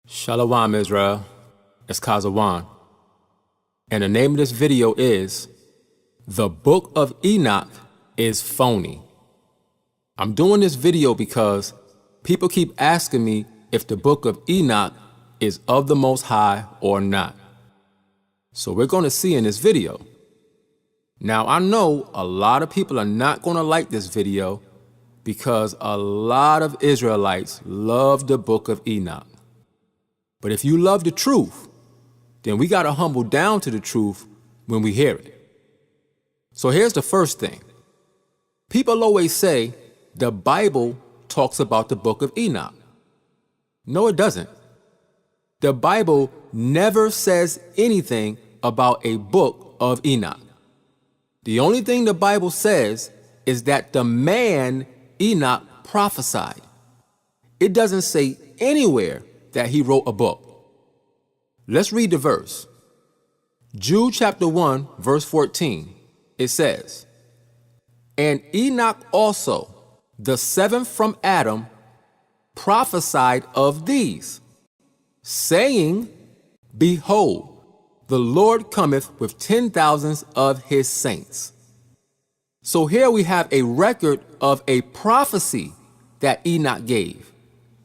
Shalom Israel, it's Kazawan, and the name of this video is The Book of Enoch is Phony. I'm doing this video because people keep asking me if the Book of Enoch is of the Most High or not. So we're going to see in this video. Now I know a lot of people are not going to like this video because a lot of Israelites love the Book of Enoch. But if you love the truth, then we got to humble down to the truth when we hear it. So here's the first thing. People always say the Bible talks about the Book of Enoch. No, it doesn't. The Bible never says anything about a Book of Enoch. The only thing the Bible says is that the man Enoch prophesied. It doesn't say anywhere that he wrote a book. Let's read the verse. Jude chapter 1 verse 14. It says, "And Enoch also, the seventh from Adam, prophesied of these, saying, Behold, the Lord cometh with 10,000s of his saints." So here we have a record of a prophecy that Enoch gave.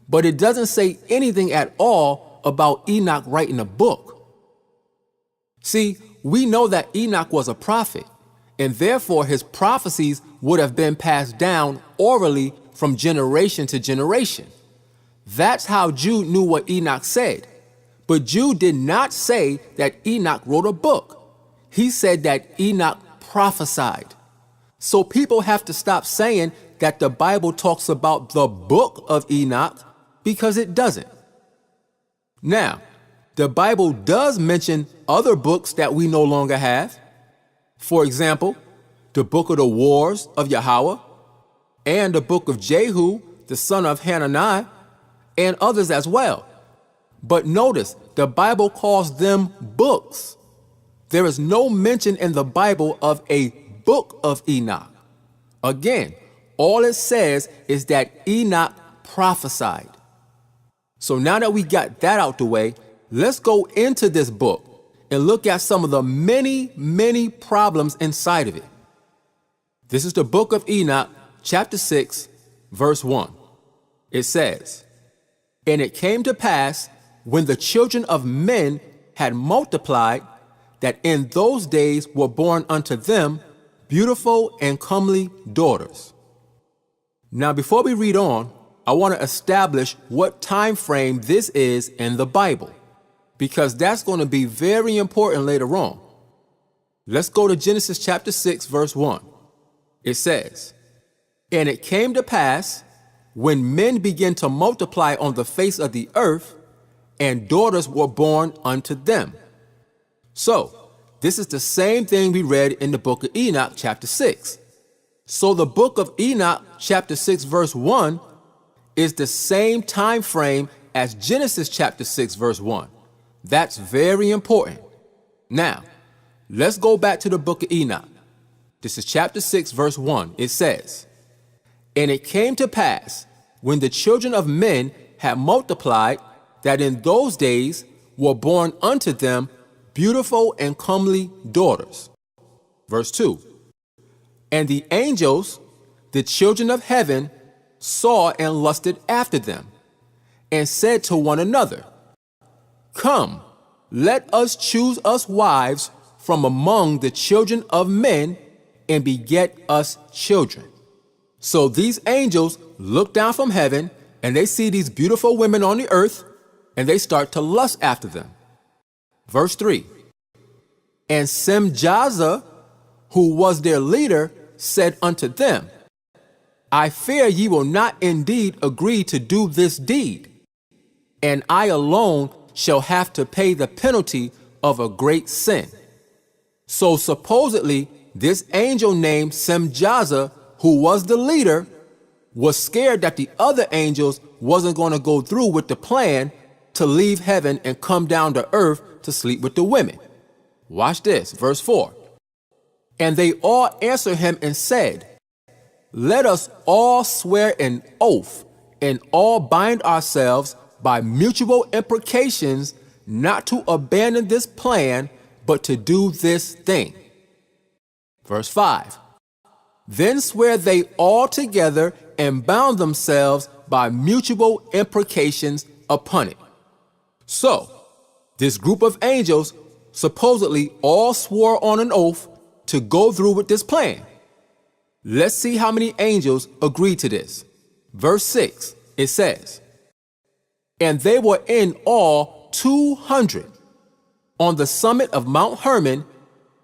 But it doesn't say anything at all about Enoch writing a book. See, we know that Enoch was a prophet, and therefore his prophecies would have been passed down orally from generation to generation. That's how Jude knew what Enoch said. But Jude did not say that Enoch wrote a book. He said that Enoch prophesied. So people have to stop saying that the Bible talks about the Book of Enoch, because it doesn't. Now, the Bible does mention other books that we no longer have. For example, the Book of the Wars of Yahweh, and the Book of Jehu, the son of Hanani, and others as well. But notice, the Bible calls them books. There is no mention in the Bible of a Book of Enoch. Again, all it says is that Enoch prophesied. So now that we got that out the way, let's go into this book and look at some of the many problems inside of it. This is the Book of Enoch, chapter 6, verse 1. It says, "And it came to pass, when the children of men had multiplied, that in those days were born unto them beautiful and comely daughters." Now before we read on, I want to establish what time frame this is in the Bible, because that's going to be very important later on. Let's go to Genesis chapter 6, verse 1. It says, "And it came to pass, when men began to multiply on the face of the earth, and daughters were born unto them." So, this is the same thing we read in the Book of Enoch, chapter 6. So the Book of Enoch, chapter 6, verse 1, is the same time frame as Genesis chapter 6 verse 1. That's very important. Now, let's go back to the Book of Enoch. This is chapter 6 verse 1. It says, "And it came to pass, when the children of men had multiplied, that in those days were born unto them beautiful and comely daughters." Verse 2. "And the angels, the children of heaven, saw and lusted after them, and said to one another, Come, let us choose us wives from among the children of men, and beget us children." So these angels look down from heaven, and they see these beautiful women on the earth, and they start to lust after them. Verse 3. "And Semjaza, who was their leader, said unto them, I fear ye will not indeed agree to do this deed, and I alone shall have to pay the penalty of a great sin." So supposedly, this angel named Semjaza, who was the leader, was scared that the other angels wasn't going to go through with the plan to leave heaven and come down to earth to sleep with the women. Watch this, verse 4. "And they all answered him and said, Let us all swear an oath, and all bind ourselves by mutual imprecations not to abandon this plan, but to do this thing. Verse 5. Then swear they all together and bound themselves by mutual imprecations upon it. So, this group of angels supposedly all swore on an oath to go through with this plan. Let's see how many angels agreed to this. Verse 6, it says, and they were in all 200 on the summit of Mount Hermon,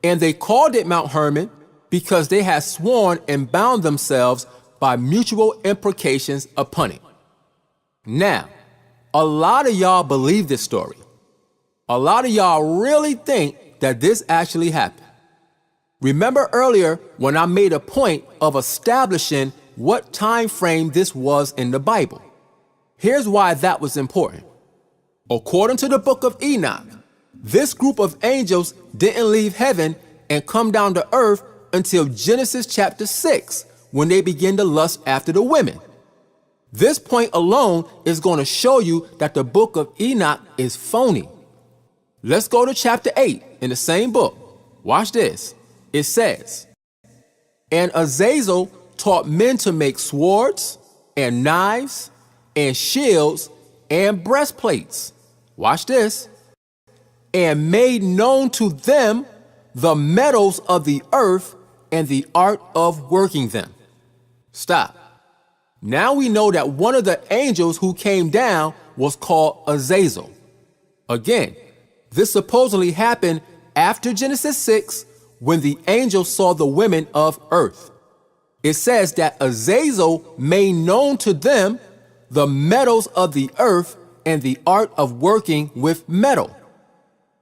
and they called it Mount Hermon because they had sworn and bound themselves by mutual imprecations upon it. Now, a lot of y'all believe this story. A lot of y'all really think that this actually happened. Remember earlier when I made a point of establishing what time frame this was in the Bible? Here's why that was important. According to the Book of Enoch, this group of angels didn't leave heaven and come down to earth until Genesis chapter 6, when they begin to lust after the women. This point alone is going to show you that the Book of Enoch is phony. Let's go to chapter 8 in the same book. Watch this. It says, and Azazel taught men to make swords and knives and shields and breastplates. Watch this. And made known to them the metals of the earth and the art of working them. Stop. Now we know that one of the angels who came down was called Azazel. Again, this supposedly happened after Genesis 6, when the angel saw the women of earth. It says that Azazel made known to them the metals of the earth and the art of working with metal.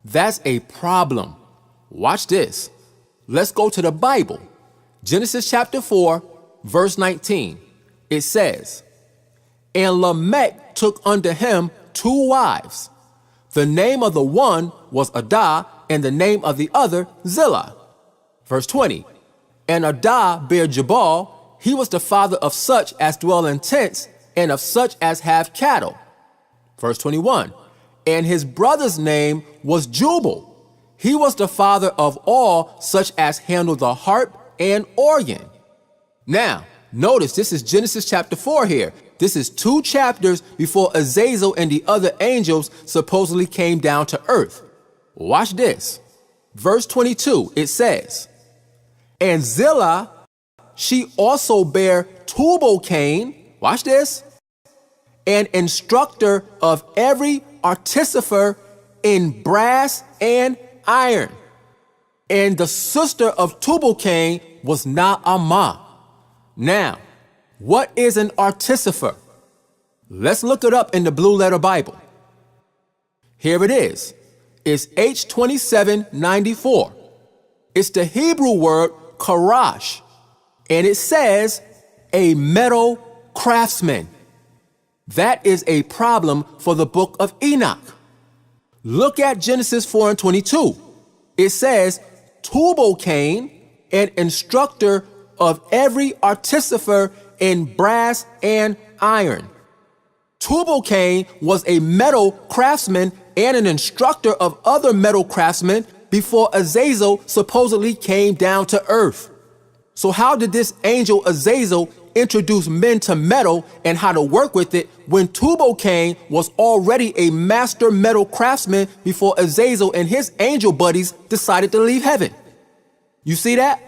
That's a problem. Watch this. Let's go to the Bible. Genesis chapter 4, verse 19. It says, and Lamech took unto him 2 wives. The name of the one was Adah, and the name of the other Zillah. Verse 20, and Adah bare Jabal, he was the father of such as dwell in tents, and of such as have cattle. Verse 21, and his brother's name was Jubal. He was the father of all such as handle the harp and organ. Now, notice this is Genesis chapter 4 here. This is 2 chapters before Azazel and the other angels supposedly came down to earth. Watch this. Verse 22, it says, and Zillah, she also bare Tubal-Cain, watch this, an instructor of every artificer in brass and iron. And the sister of Tubal-Cain was Naamah. Now, what is an artificer? Let's look it up in the Blue Letter Bible. Here it is. It's H2794. It's the Hebrew word karash, and it says a metal craftsman. That is a problem for the Book of Enoch. Look at Genesis 4 and 22. It says Tubal-Cain, an instructor of every artificer in brass and iron. Tubal-Cain was a metal craftsman and an instructor of other metal craftsmen before Azazel supposedly came down to earth. So how did this angel Azazel introduce men to metal and how to work with it when Tubal-Cain was already a master metal craftsman before Azazel and his angel buddies decided to leave heaven? You see that?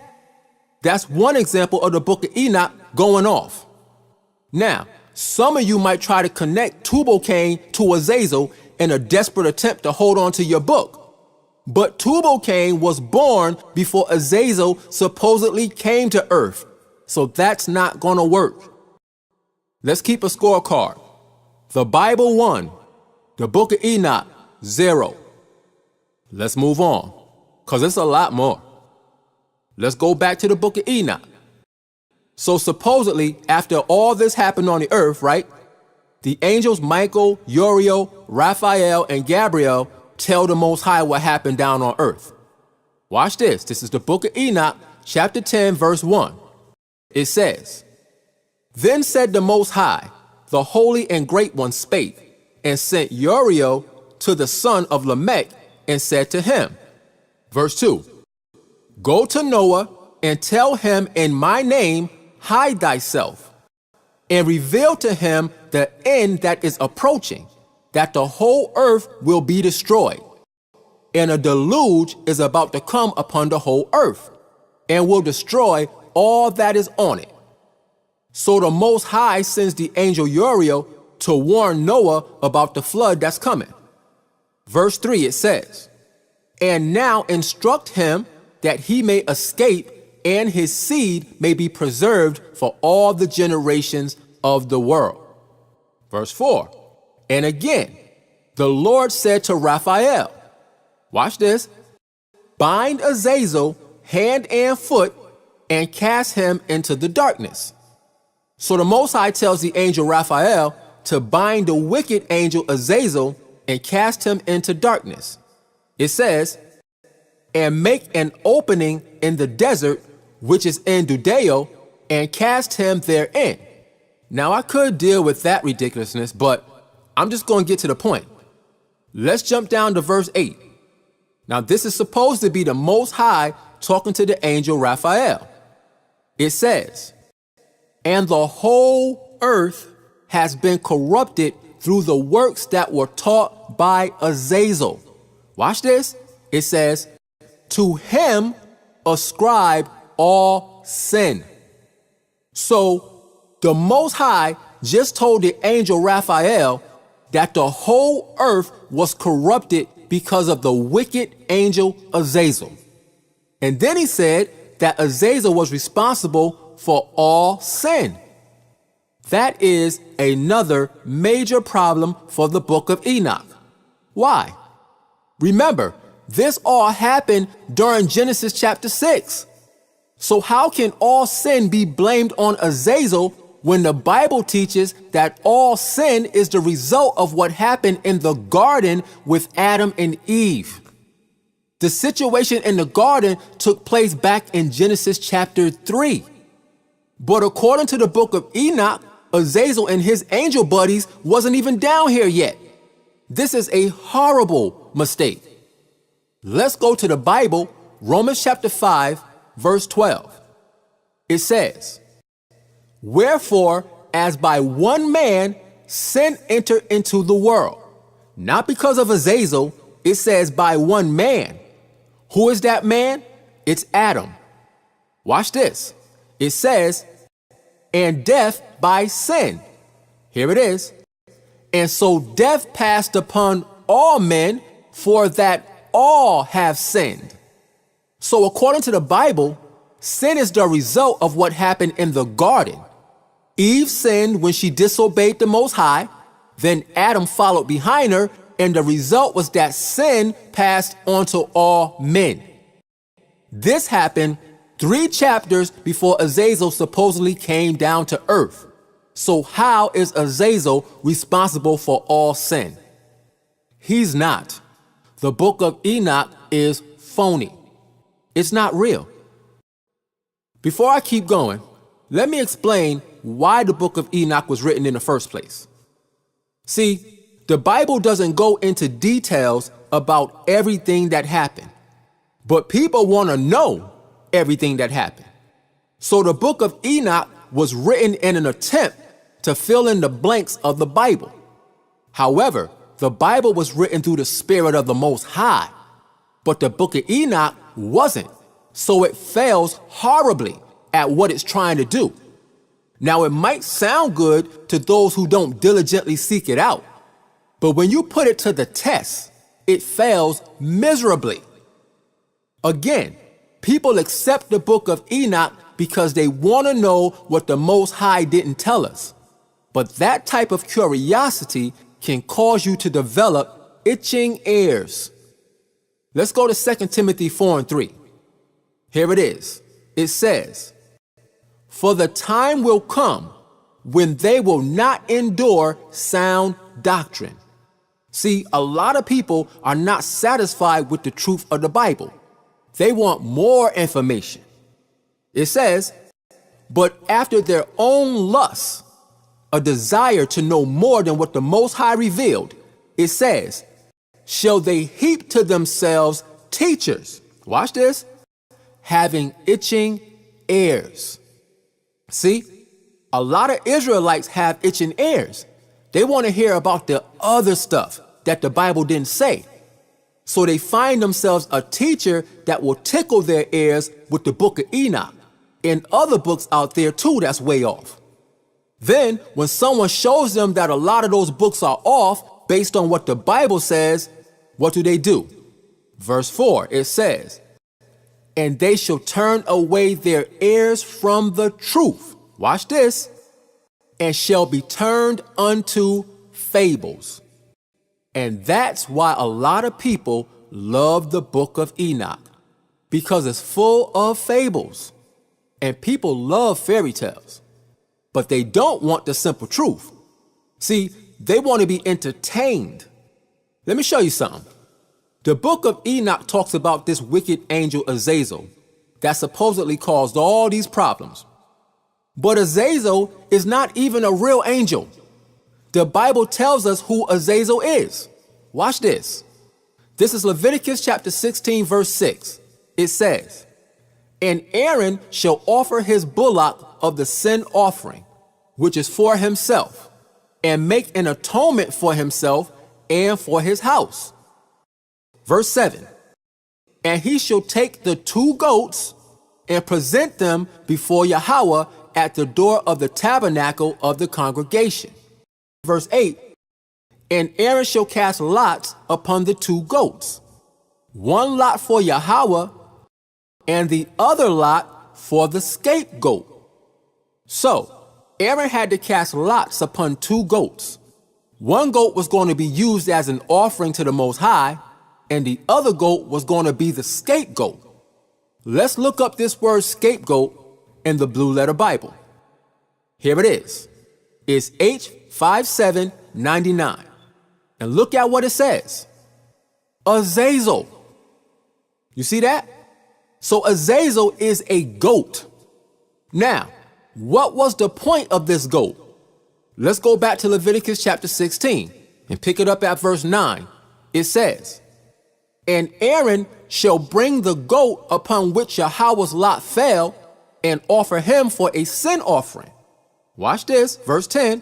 That's one example of the Book of Enoch going off. Now, some of you might try to connect Tubal-Cain to Azazel in a desperate attempt to hold on to your book. But Tubal-Cain was born before Azazel supposedly came to earth. So that's not going to work. Let's keep a scorecard. The Bible 1, the Book of Enoch 0. Let's move on, because it's a lot more. Let's go back to the Book of Enoch. So supposedly, after all this happened on the earth, right? The angels Michael, Uriel, Raphael, and Gabriel tell the Most High what happened down on earth. Watch this. This is the Book of Enoch, chapter 10, verse 1. It says, then said the Most High, the Holy and Great One spake, and sent Uriel to the son of Lamech and said to him, verse 2, Go to Noah and tell him in my name, hide thyself, and reveal to him the end that is approaching, that the whole earth will be destroyed. And a deluge is about to come upon the whole earth, and will destroy all that is on it. So the Most High sends the angel Uriel to warn Noah about the flood that's coming. Verse 3, it says, And now instruct him that he may escape and his seed may be preserved for all the generations of the world. Verse 4, And again, the Lord said to Raphael, watch this, Bind Azazel hand and foot and cast him into the darkness. So the Most High tells the angel Raphael to bind the wicked angel Azazel and cast him into darkness. It says, And make an opening in the desert, which is in Judea, and cast him therein. Now I could deal with that ridiculousness, but I'm just going to get to the point. Let's jump down to verse 8. Now this is supposed to be the Most High talking to the angel Raphael. It says, And the whole earth has been corrupted through the works that were taught by Azazel. Watch this. It says, To him ascribe all sin. So the Most High just told the angel Raphael that the whole earth was corrupted because of the wicked angel Azazel. And then he said that Azazel was responsible for all sin. That is another major problem for the Book of Enoch. Why? Remember, this all happened during Genesis chapter 6. So how can all sin be blamed on Azazel when the Bible teaches that all sin is the result of what happened in the garden with Adam and Eve? The situation in the garden took place back in Genesis chapter 3. But according to the Book of Enoch, Azazel and his angel buddies wasn't even down here yet. This is a horrible mistake. Let's go to the Bible, Romans chapter 5, verse 12. It says, Wherefore, as by one man sin entered into the world, not because of Azazel, it says by one man. Who is that man? It's Adam. Watch this. It says, And death by sin. Here it is. And so death passed upon all men, for that all have sinned. So according to the Bible, sin is the result of what happened in the garden. Eve sinned when she disobeyed the Most High, then Adam followed behind her, and the result was that sin passed on to all men. This happened 3 chapters before Azazel supposedly came down to earth. So how is Azazel responsible for all sin? He's not. The Book of Enoch is phony. It's not real. Before I keep going, let me explain why the Book of Enoch was written in the first place. See, the Bible doesn't go into details about everything that happened, but people want to know everything that happened. So the Book of Enoch was written in an attempt to fill in the blanks of the Bible. However, the Bible was written through the Spirit of the Most High, but the Book of Enoch wasn't, so it fails horribly at what it's trying to do. Now, it might sound good to those who don't diligently seek it out, but when you put it to the test, it fails miserably. Again, people accept the Book of Enoch because they want to know what the Most High didn't tell us. But that type of curiosity can cause you to develop itching ears. Let's go to 2 Timothy 4:3. Here it is. It says, For the time will come when they will not endure sound doctrine. See, a lot of people are not satisfied with the truth of the Bible. They want more information. It says, But after their own lusts, a desire to know more than what the Most High revealed, it says, shall they heap to themselves teachers, watch this, having itching ears. See, a lot of Israelites have itching ears. They want to hear about the other stuff that the Bible didn't say. So they find themselves a teacher that will tickle their ears with the Book of Enoch and other books out there too that's way off. Then, when someone shows them that a lot of those books are off based on what the Bible says, what do? Verse 4, it says, and they shall turn away their ears from the truth. Watch this. And shall be turned unto fables. And that's why a lot of people love the Book of Enoch, because it's full of fables. And people love fairy tales, but they don't want the simple truth. See, they want to be entertained. Let me show you something. The Book of Enoch talks about this wicked angel Azazel that supposedly caused all these problems. But Azazel is not even a real angel. The Bible tells us who Azazel is. Watch this. This is Leviticus chapter 16, verse 6. It says, and Aaron shall offer his bullock of the sin offering, which is for himself, and make an atonement for himself and for his house. Verse 7, and he shall take the 2 goats and present them before Yahweh at the door of the tabernacle of the congregation. Verse 8, and Aaron shall cast lots upon the 2 goats, 1 lot for Yahweh, and the other lot for the scapegoat. So, Aaron had to cast lots upon 2 goats. 1 goat was going to be used as an offering to the Most High, and the other goat was going to be the scapegoat. Let's look up this word scapegoat in the Blue Letter Bible. Here it is. It's H5799. And look at what it says. Azazel. You see that? So Azazel is a goat. Now, what was the point of this goat? Let's go back to Leviticus chapter 16 and pick it up at verse 9. It says, and Aaron shall bring the goat upon which Yahweh's lot fell and offer him for a sin offering. Watch this, verse 10.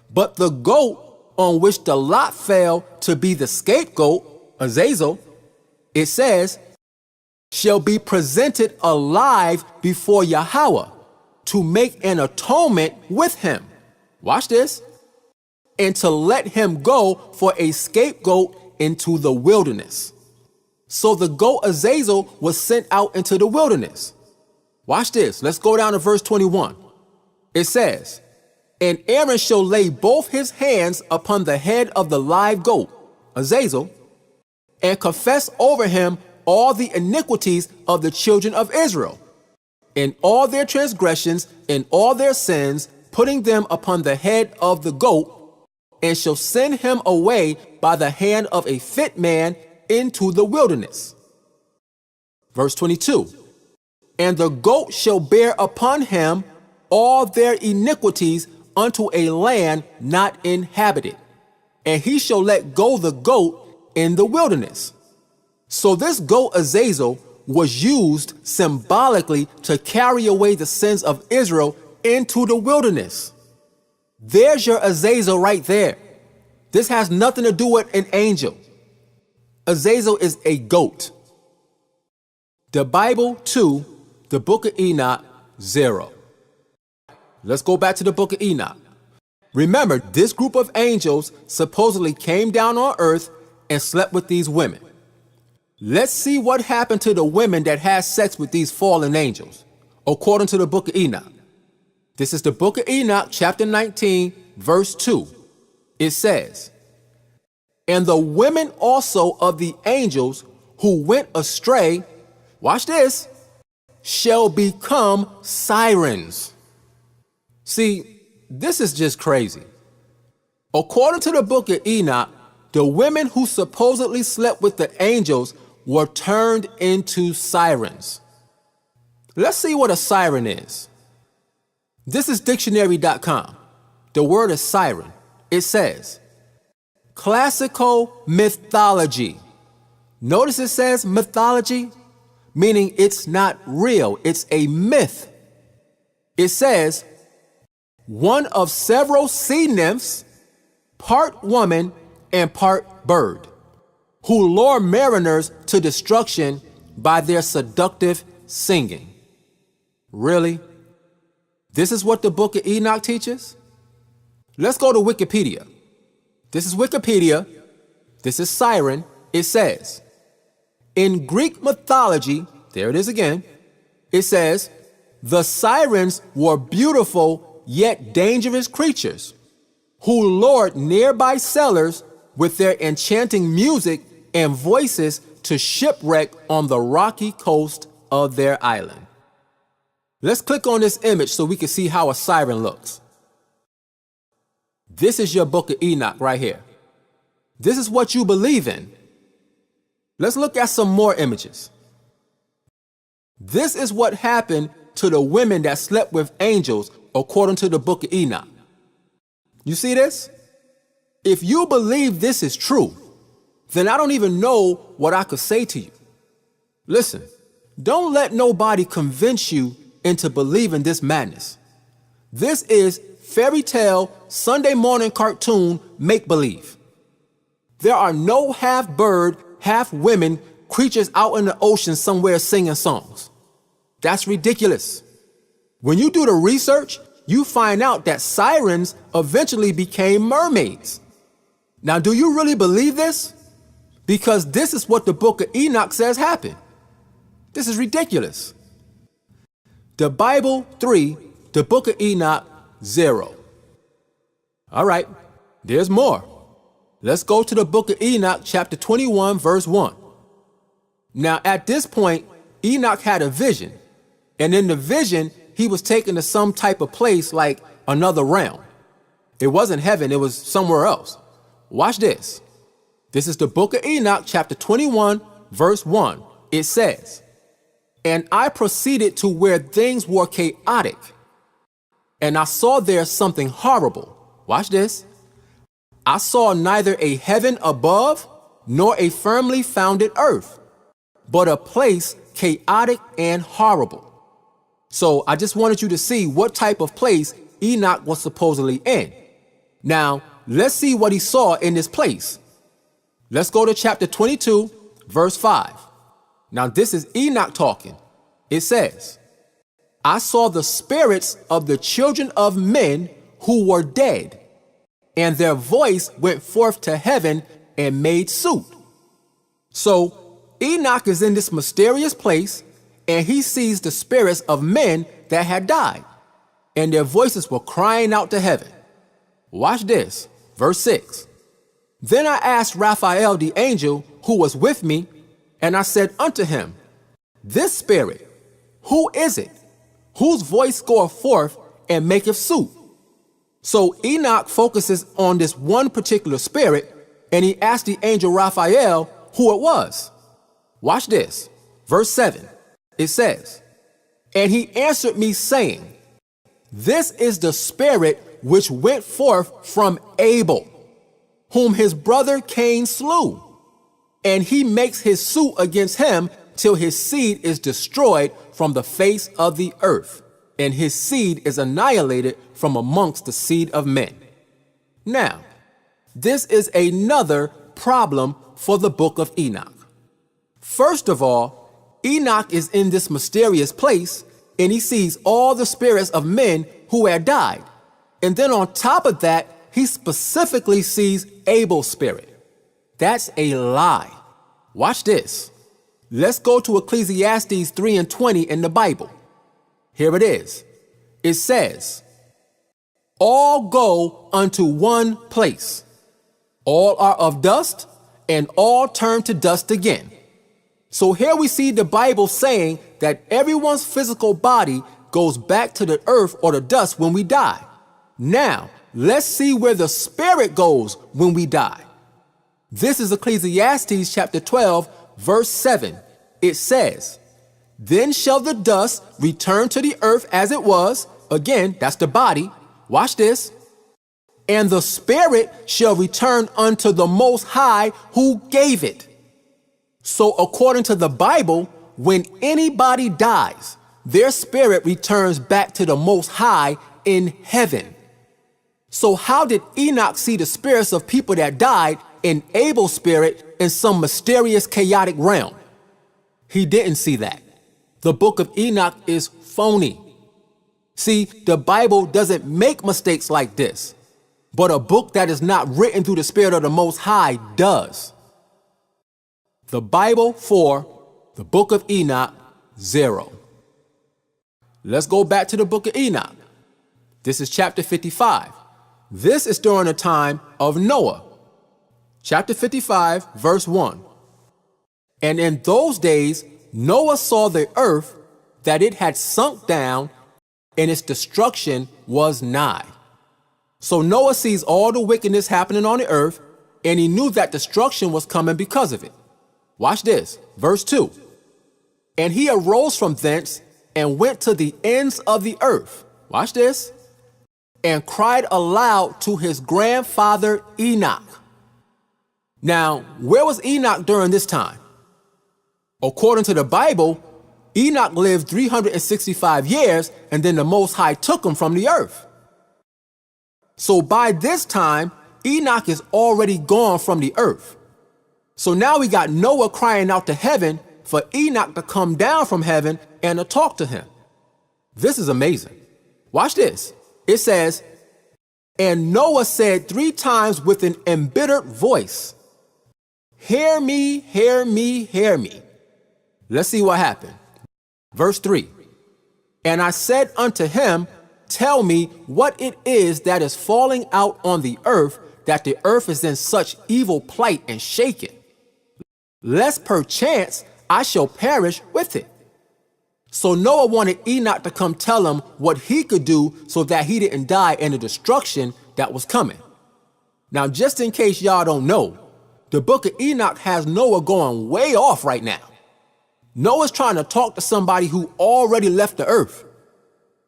But the goat on which the lot fell to be the scapegoat, Azazel, it says, shall be presented alive before Yahweh to make an atonement with him. Watch this. And to let him go for a scapegoat into the wilderness. So the goat Azazel was sent out into the wilderness. Watch this. Let's go down to verse 21. It says, and Aaron shall lay both his hands upon the head of the live goat, Azazel, and confess over him all the iniquities of the children of Israel, and all their transgressions and all their sins, putting them upon the head of the goat, and shall send him away by the hand of a fit man into the wilderness. Verse 22, and the goat shall bear upon him all their iniquities unto a land not inhabited, and he shall let go the goat in the wilderness. So this goat Azazel was used symbolically to carry away the sins of Israel into the wilderness. There's your Azazel right there. This has nothing to do with an angel. Azazel is a goat. The Bible 2, the Book of Enoch 0. Let's go back to the Book of Enoch. Remember, this group of angels supposedly came down on earth and slept with these women. Let's see what happened to the women that had sex with these fallen angels, according to the Book of Enoch. This is the Book of Enoch, chapter 19, verse 2. It says, and the women also of the angels who went astray, watch this, shall become sirens. See, this is just crazy. According to the Book of Enoch, the women who supposedly slept with the angels were turned into sirens. Let's see what a siren is. This is dictionary.com. The word is siren. It says, classical mythology. Notice it says mythology, meaning it's not real. It's a myth. It says, one of several sea nymphs, part woman and part bird, who lure mariners to destruction by their seductive singing. Really? This is what the Book of Enoch teaches? Let's go to Wikipedia. This is Wikipedia. This is Siren. It says, in Greek mythology, there it is again, it says, the sirens were beautiful yet dangerous creatures who lured nearby sailors with their enchanting music and voices to shipwreck on the rocky coast of their island. Let's click on this image so we can see how a siren looks. This is your Book of Enoch right here. This is what you believe in. Let's look at some more images. This is what happened to the women that slept with angels according to the Book of Enoch. You see this? If you believe this is true, then I don't even know what I could say to you. Listen, don't let nobody convince you into believing this madness. This is fairy tale, Sunday morning cartoon make-believe. There are no half-bird, half-women creatures out in the ocean somewhere singing songs. That's ridiculous. When you do the research, you find out that sirens eventually became mermaids. Now, do you really believe this? Because this is what the Book of Enoch says happened. This is ridiculous. The Bible, 3, the Book of Enoch, 0. All right, there's more. Let's go to the Book of Enoch, chapter 21, verse 1. Now, at this point, Enoch had a vision, and in the vision, he was taken to some type of place like another realm. It wasn't heaven, it was somewhere else. Watch this. This is the Book of Enoch, chapter 21, verse 1. It says, and I proceeded to where things were chaotic, and I saw there something horrible. Watch this. I saw neither a heaven above nor a firmly founded earth, but a place chaotic and horrible. So I just wanted you to see what type of place Enoch was supposedly in. Now, let's see what he saw in this place. Let's go to chapter 22, verse 5. Now, this is Enoch talking. It says, I saw the spirits of the children of men who were dead, and their voice went forth to heaven and made suit. So Enoch is in this mysterious place, and he sees the spirits of men that had died, and their voices were crying out to heaven. Watch this, verse 6. Then I asked Raphael the angel who was with me, and I said unto him, this spirit, who is it, whose voice goeth forth and maketh suit? So Enoch focuses on this one particular spirit, and he asked the angel Raphael who it was. Watch this, verse 7. It says, and he answered me saying, this is the spirit which went forth from Abel, whom his brother Cain slew, and he makes his suit against him till his seed is destroyed from the face of the earth, and his seed is annihilated from amongst the seed of men. Now, this is another problem for the Book of Enoch. First of all, Enoch is in this mysterious place, and he sees all the spirits of men who had died. And then on top of that, he specifically sees Abel's spirit. That's a lie. Watch this. Let's go to Ecclesiastes 3:20 in the Bible. Here it is. It says, all go unto one place. All are of dust, and all turn to dust again. So here we see the Bible saying that everyone's physical body goes back to the earth or the dust when we die. Now, let's see where the spirit goes when we die. This is Ecclesiastes chapter 12, verse 7. It says, then shall the dust return to the earth as it was. Again, that's the body. Watch this. and the spirit shall return unto the Most High who gave it. So according to the Bible, when anybody dies, their spirit returns back to the Most High in heaven. So how did Enoch see the spirits of people that died in Abel's spirit in some mysterious chaotic realm? He didn't see that. The Book of Enoch is phony. See, the Bible doesn't make mistakes like this, but a book that is not written through the Spirit of the Most High does. The Bible 4, the Book of Enoch 0. Let's go back to the Book of Enoch. This is chapter 55. This is during the time of Noah. Chapter 55, verse 1. And in those days, Noah saw the earth, that it had sunk down, and its destruction was nigh. So Noah sees all the wickedness happening on the earth, and he knew that destruction was coming because of it. Watch this, verse 2. And he arose from thence and went to the ends of the earth. Watch this. And cried aloud to his grandfather Enoch. Now, where was Enoch during this time? According to the Bible, Enoch lived 365 years, and then the Most High took him from the earth. So by this time, Enoch is already gone from the earth. So now we got Noah crying out to heaven for Enoch to come down from heaven and to talk to him. This is amazing. Watch this. It says, and Noah said 3 times with an embittered voice, hear me, hear me, hear me. Let's see what happened. Verse 3. And I said unto him, tell me what it is that is falling out on the earth, that the earth is in such evil plight and shaken, lest perchance I shall perish with it. So Noah wanted Enoch to come tell him what he could do so that he didn't die in the destruction that was coming. Now, just in case y'all don't know, the Book of Enoch has Noah going way off right now. Noah's trying to talk to somebody who already left the earth.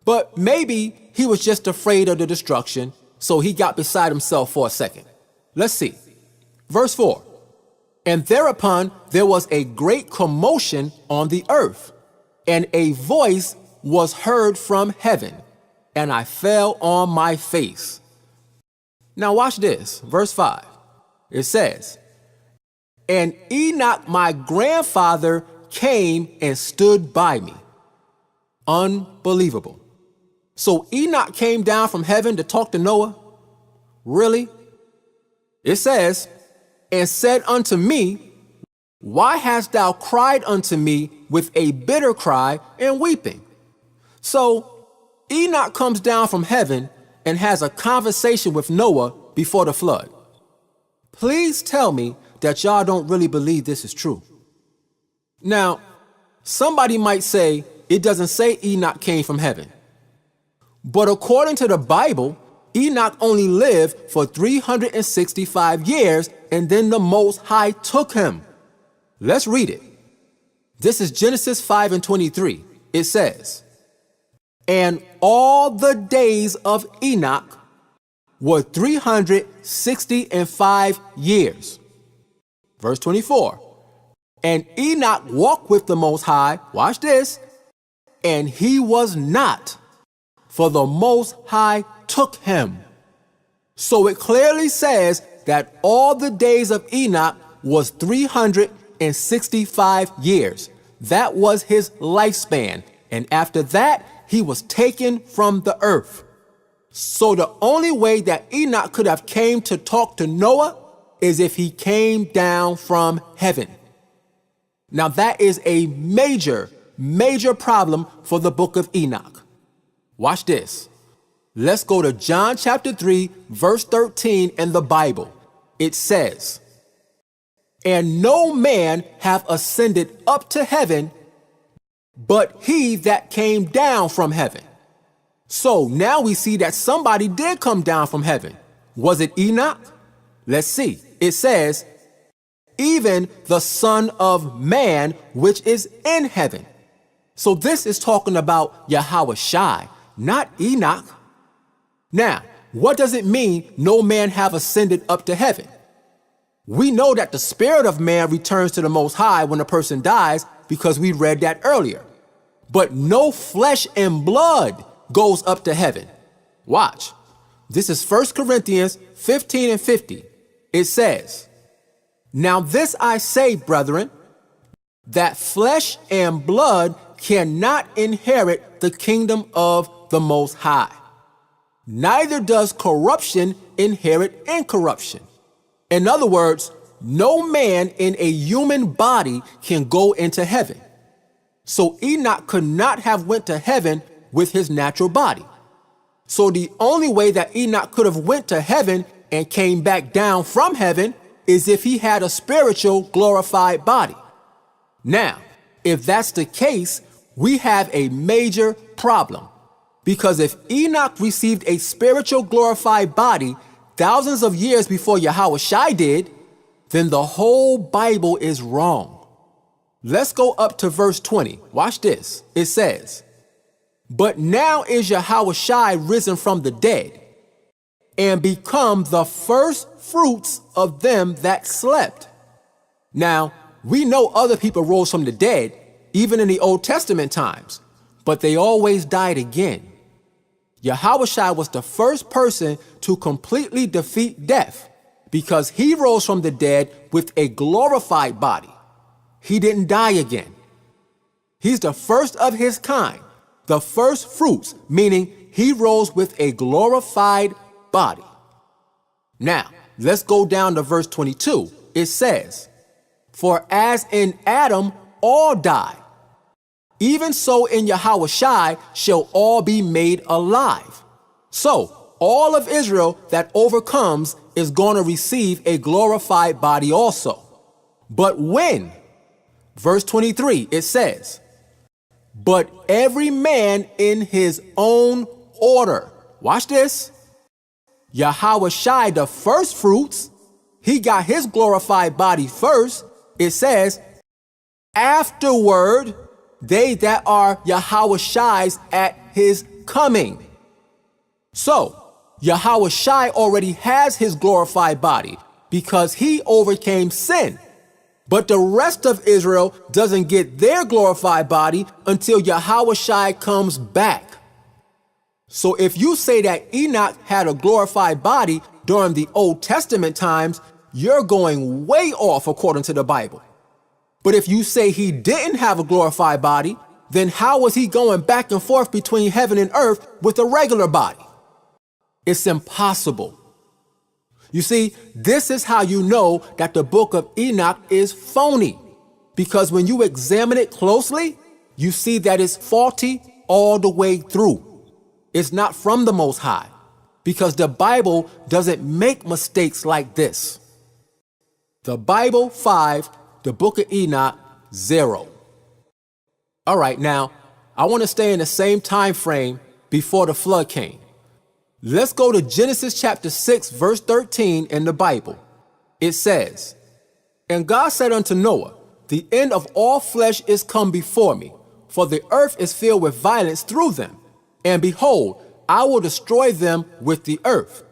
But maybe he was just afraid of the destruction, so he got beside himself for a second. Let's see. Verse 4. And thereupon there was a great commotion on the earth, and a voice was heard from heaven, and I fell on my face. Now watch this, verse 5. It says, and Enoch my grandfather came and stood by me. Unbelievable. So Enoch came down from heaven to talk to Noah? Really? It says, and said unto me, why hast thou cried unto me with a bitter cry and weeping? So Enoch comes down from heaven and has a conversation with Noah before the flood. Please tell me that y'all don't really believe this is true. Now, somebody might say it doesn't say Enoch came from heaven. But according to the Bible, Enoch only lived for 365 years, and then the Most High took him. Let's read it. This is Genesis 5:23. It says, and all the days of Enoch were 365 years. Verse 24. And Enoch walked with the Most High, watch this, and he was not, for the Most High took him. So it clearly says that all the days of Enoch was 365 years. That was his lifespan. And after that, he was taken from the earth. So the only way that Enoch could have came to talk to Noah is if he came down from heaven. Now that is a major, major problem for the Book of Enoch. Watch this. Let's go to John chapter 3, verse 13 in the Bible. It says, and no man hath ascended up to heaven, but he that came down from heaven. So now we see that somebody did come down from heaven. Was it Enoch? Let's see. It says, even the Son of Man, which is in heaven. So this is talking about Yahweh Shai, not Enoch. Now, what does it mean no man have ascended up to heaven? We know that the spirit of man returns to the Most High when a person dies because we read that earlier. But no flesh and blood goes up to heaven. Watch. This is 1 Corinthians 15 and 50. It says, "Now this I say, brethren, that flesh and blood cannot inherit the kingdom of the Most High. Neither does corruption inherit incorruption." In other words, no man in a human body can go into heaven. So Enoch could not have went to heaven with his natural body. So the only way that Enoch could have went to heaven and came back down from heaven is if he had a spiritual glorified body. Now, if that's the case, we have a major problem. Because if Enoch received a spiritual glorified body thousands of years before Yahushua did, then the whole Bible is wrong. Let's go up to verse 20. Watch this. It says, "But now is Yahushua risen from the dead, and become the first fruits of them that slept." Now, we know other people rose from the dead, even in the Old Testament times, but they always died again. Yahushua was the first person to completely defeat death because he rose from the dead with a glorified body. He didn't die again. He's the first of his kind, the first fruits, meaning he rose with a glorified body. Now, let's go down to verse 22. It says, "For as in Adam all die, even so in Yahushua shall all be made alive." So, all of Israel that overcomes is going to receive a glorified body also. But when? Verse 23, it says, "But every man in his own order." Watch this. Yahushua, the first fruits, he got his glorified body first. It says, "Afterward, they that are Yahushua's at his coming." So, Yahushua already has his glorified body because he overcame sin. But the rest of Israel doesn't get their glorified body until Yahushua comes back. So if you say that Enoch had a glorified body during the Old Testament times, you're going way off according to the Bible. But if you say he didn't have a glorified body, then how was he going back and forth between heaven and earth with a regular body? It's impossible. You see, this is how you know that the book of Enoch is phony. Because when you examine it closely, you see that it's faulty all the way through. It's not from the Most High, because the Bible doesn't make mistakes like this. The Bible 5, the book of Enoch 0. All right, now, I want to stay in the same time frame before the flood came. Let's go to Genesis chapter 6, verse 13 in the Bible. It says, "And God said unto Noah, The end of all flesh is come before me, for the earth is filled with violence through them. And behold, I will destroy them with the earth."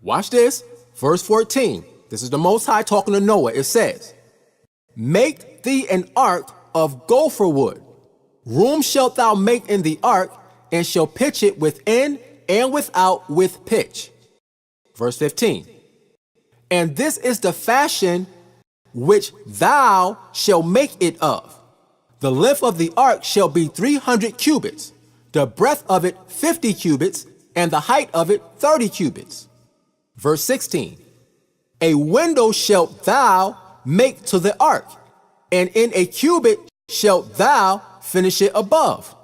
Watch this, verse 14. This is the Most High talking to Noah. It says, "Make thee an ark of gopher wood. Room shalt thou make in the ark, and shall pitch it within and without with pitch." Verse 15. "And this is the fashion which thou shalt make it of. The length of the ark shall be 300 cubits, the breadth of it 50 cubits, and the height of it 30 cubits. Verse 16. "A window shalt thou make to the ark, and in a cubit shalt thou finish it above.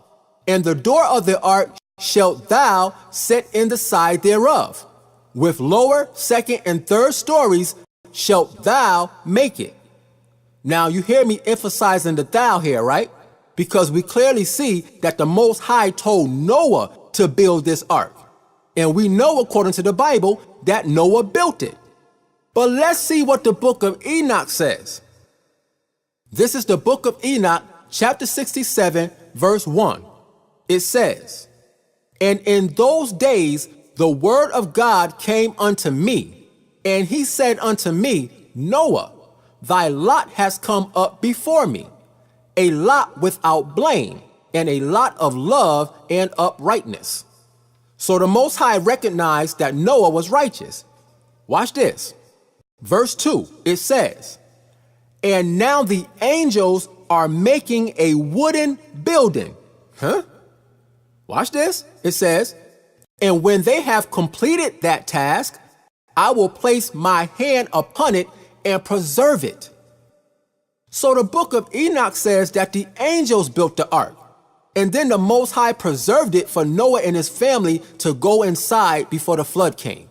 And the door of the ark shalt thou set in the side thereof. With lower, second, and third stories shalt thou make it." Now you hear me emphasizing the thou here, right? Because we clearly see that the Most High told Noah to build this ark. And we know according to the Bible that Noah built it. But let's see what the book of Enoch says. This is the book of Enoch, chapter 67, verse 1. It says, "And in those days the word of God came unto me, and he said unto me, Noah, thy lot has come up before me, a lot without blame, and a lot of love and uprightness. So the Most High recognized that Noah was righteous. Watch this. Verse 2, it says, and now the angels are making a wooden building. Watch this. It says, and when they have completed that task, I will place my hand upon it and preserve it. So the book of Enoch says that the angels built the ark, and then the Most High preserved it for Noah and his family to go inside before the flood came.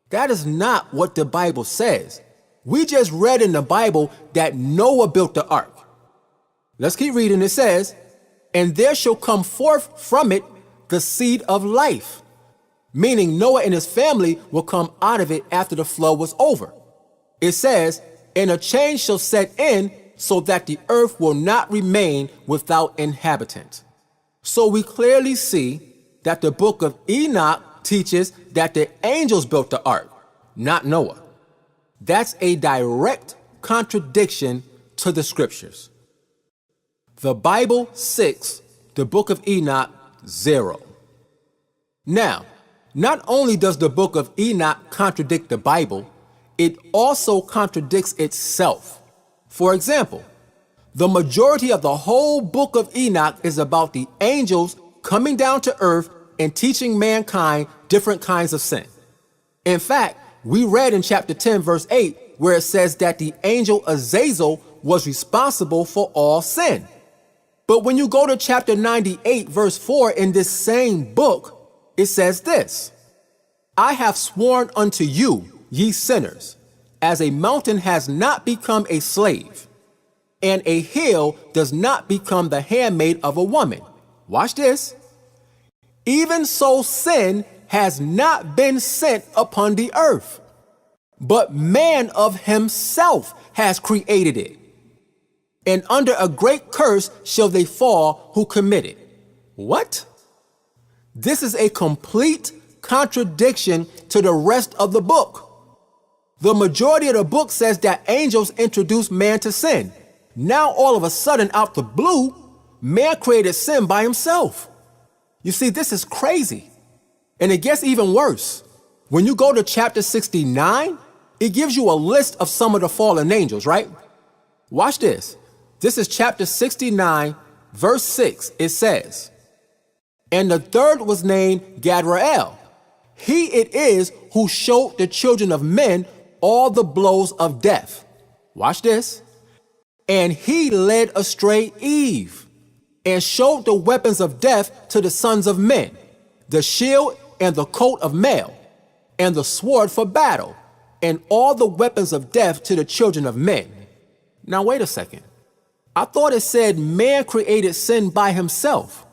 That is not what the Bible says. We just read in the Bible that Noah built the ark. Let's keep reading. It says, and there shall come forth from it the seed of life, meaning Noah and his family will come out of it after the flood was over. It says, and a change shall set in so that the earth will not remain without inhabitant. So we clearly see that the book of Enoch teaches that the angels built the ark, not Noah. That's a direct contradiction to the scriptures. The Bible 6, the book of Enoch 0. Now, not only does the book of Enoch contradict the Bible, it also contradicts itself. For example, the majority of the whole book of Enoch is about the angels coming down to earth and teaching mankind different kinds of sin. In fact, we read in chapter 10, verse 8, where it says that the angel Azazel was responsible for all sin. But when you go to chapter 98, verse 4 in this same book, it says this, I have sworn unto you, ye sinners, as a mountain has not become a slave, and a hill does not become the handmaid of a woman. Watch this. Even so sin has not been sent upon the earth, but man of himself has created it. And under a great curse shall they fall who commit it. What? This is a complete contradiction to the rest of the book. The majority of the book says that angels introduced man to sin. Now all of a sudden, out the blue, man created sin by himself. You see, this is crazy. And it gets even worse. When you go to chapter 69, it gives you a list of some of the fallen angels, right? Watch this. This is chapter 69, verse 6. It says, and the third was named Gadrael. He it is who showed the children of men all the blows of death. Watch this. And he led astray Eve, and showed the weapons of death to the sons of men, the shield and the coat of mail, and the sword for battle, and all the weapons of death to the children of men. Now wait a second. I thought it said man created sin by himself.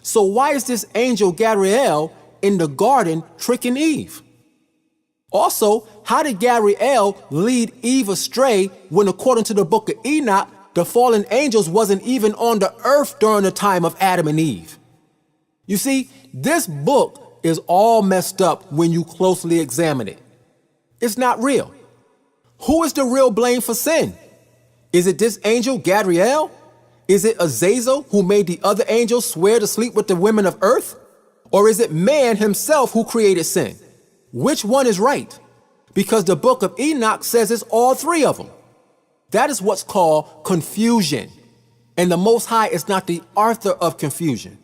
So why is this angel Gabriel in the garden tricking Eve? Also, how did Gabriel lead Eve astray when, according to the book of Enoch, the fallen angels wasn't even on the earth during the time of Adam and Eve? You see, this book is all messed up when you closely examine it. It's not real. Who is the real blame for sin? Is it this angel Gabriel? Is it Azazel who made the other angels swear to sleep with the women of earth? Or is it man himself who created sin? Which one is right? Because the book of Enoch says it's all three of them. That is what's called confusion. And the Most High is not the author of confusion.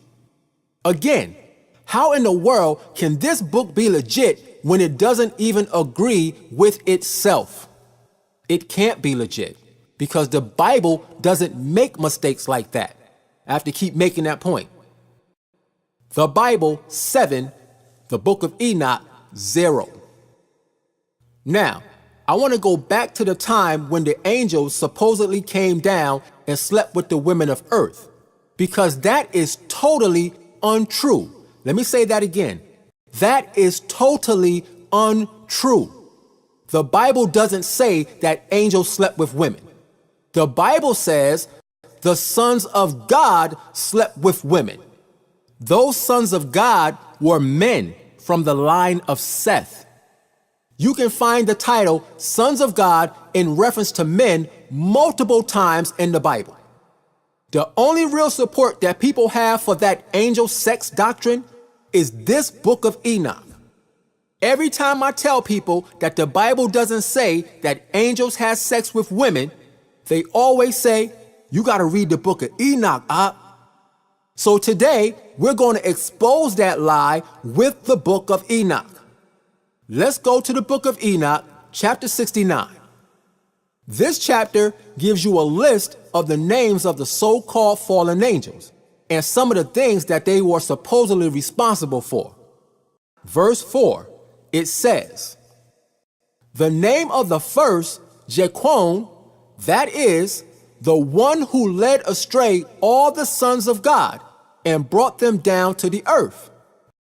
Again, how in the world can this book be legit when it doesn't even agree with itself? It can't be legit because the Bible doesn't make mistakes like that. I have to keep making that point. The Bible 7, the book of Enoch 0. Now, I want to go back to the time when the angels supposedly came down and slept with the women of earth, because that is totally untrue. Let me say that again. That is totally untrue. The Bible doesn't say that angels slept with women. The Bible says the sons of God slept with women. Those sons of God were men from the line of Seth. You can find the title Sons of God in reference to men multiple times in the Bible. The only real support that people have for that angel sex doctrine is this Book of Enoch. Every time I tell people that the Bible doesn't say that angels have sex with women, they always say, you got to read the Book of Enoch, Op. So today, we're going to expose that lie with the Book of Enoch. Let's go to the Book of Enoch, chapter 69. This chapter gives you a list of the names of the so-called fallen angels and some of the things that they were supposedly responsible for. Verse 4, it says, the name of the first, Jequon, that is, the one who led astray all the sons of God and brought them down to the earth,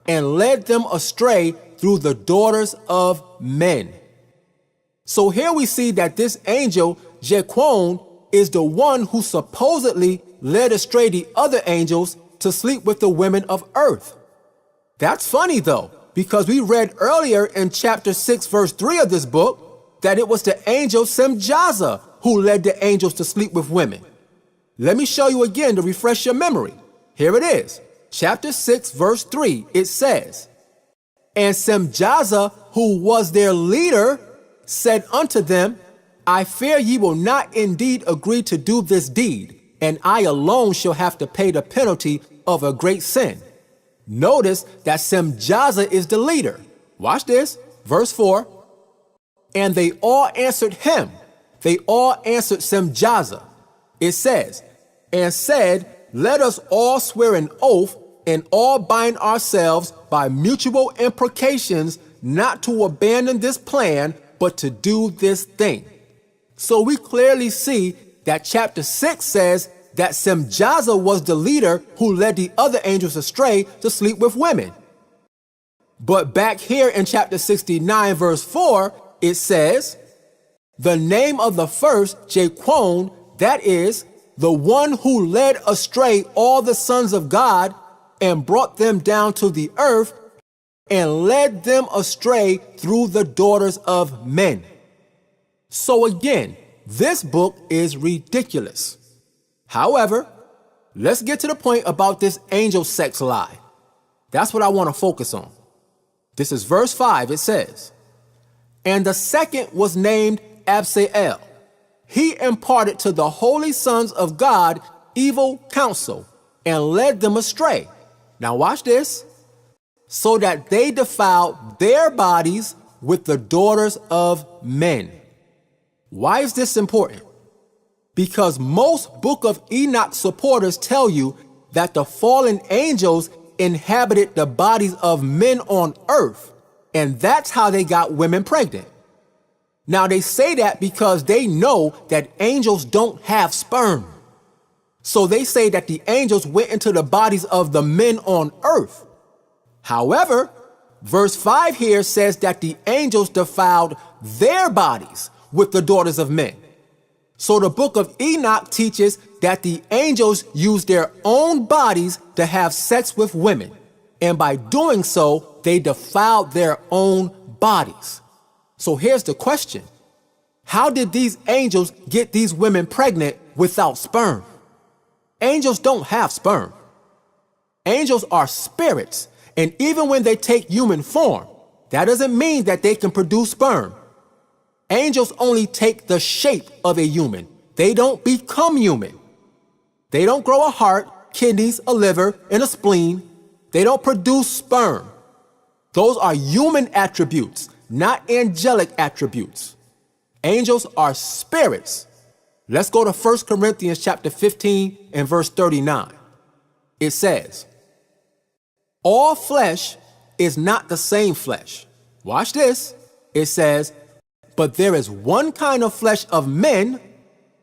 and led them astray through the daughters of men. So here we see that this angel, Jequon, is the one who supposedly led astray the other angels to sleep with the women of earth. That's funny though, because we read earlier in chapter 6, verse 3 of this book, that it was the angel Semjaza who led the angels to sleep with women. Let me show you again to refresh your memory. Here it is. Chapter 6, verse 3, it says, and Semjaza, who was their leader, said unto them, I fear ye will not indeed agree to do this deed, and I alone shall have to pay the penalty of a great sin. Notice that Semjaza is the leader. Watch this. Verse 4. And they all answered him. They all answered Semjaza. It says, and said, let us all swear an oath and all bind ourselves by mutual imprecations not to abandon this plan, but to do this thing. So we clearly see that chapter 6 says that Semjaza was the leader who led the other angels astray to sleep with women. But back here in chapter 69, verse 4, it says, the name of the first, Jequon, that is, the one who led astray all the sons of God and brought them down to the earth and led them astray through the daughters of men. So again, this book is ridiculous. However, let's get to the point about this angel sex lie. That's what I want to focus on. This is verse 5. It says, and the second was named Absael. He imparted to the holy sons of God evil counsel and led them astray. Now watch this. So that they defiled their bodies with the daughters of men. Why is this important? Because most Book of Enoch supporters tell you that the fallen angels inhabited the bodies of men on earth, and that's how they got women pregnant. Now they say that because they know that angels don't have sperm. So they say that the angels went into the bodies of the men on earth. However, verse 5 here says that the angels defiled their bodies with the daughters of men. So the Book of Enoch teaches that the angels used their own bodies to have sex with women. And by doing so, they defiled their own bodies. So here's the question. How did these angels get these women pregnant without sperm? Angels don't have sperm. Angels are spirits. And even when they take human form, that doesn't mean that they can produce sperm. Angels only take the shape of a human. They don't become human. They don't grow a heart, kidneys, a liver, and a spleen. They don't produce sperm. Those are human attributes, not angelic attributes. Angels are spirits. Let's go to 1 Corinthians chapter 15 and verse 39. It says, all flesh is not the same flesh. Watch this. It says, but there is one kind of flesh of men,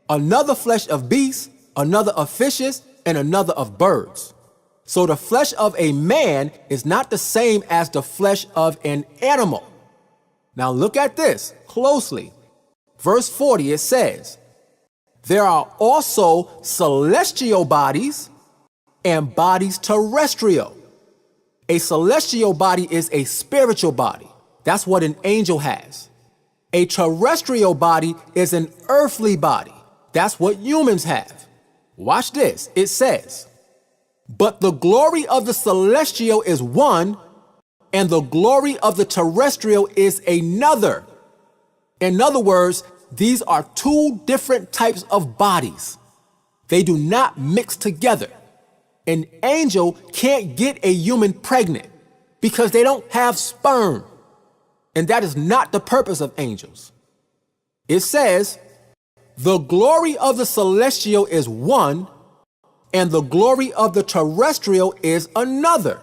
another flesh of beasts, another of fishes, and another of birds. So the flesh of a man is not the same as the flesh of an animal. Now look at this closely. Verse 40, it says, there are also celestial bodies and bodies terrestrial. A celestial body is a spiritual body. That's what an angel has. A terrestrial body is an earthly body. That's what humans have. Watch this. It says, but the glory of the celestial is one, and the glory of the terrestrial is another. In other words, these are two different types of bodies. They do not mix together. An angel can't get a human pregnant because they don't have sperm. And that is not the purpose of angels. It says, the glory of the celestial is one, and the glory of the terrestrial is another.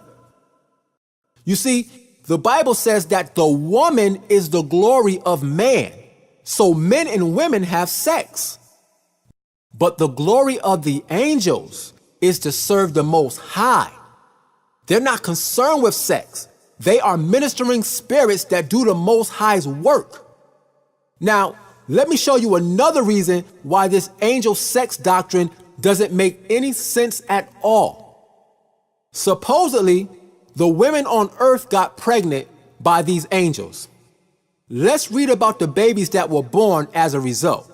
You see, the Bible says that the woman is the glory of man. So men and women have sex. But the glory of the angels is to serve the Most High. They're not concerned with sex. They are ministering spirits that do the Most High's work. Now, let me show you another reason why this angel sex doctrine doesn't make any sense at all. Supposedly, the women on earth got pregnant by these angels. Let's read about the babies that were born as a result.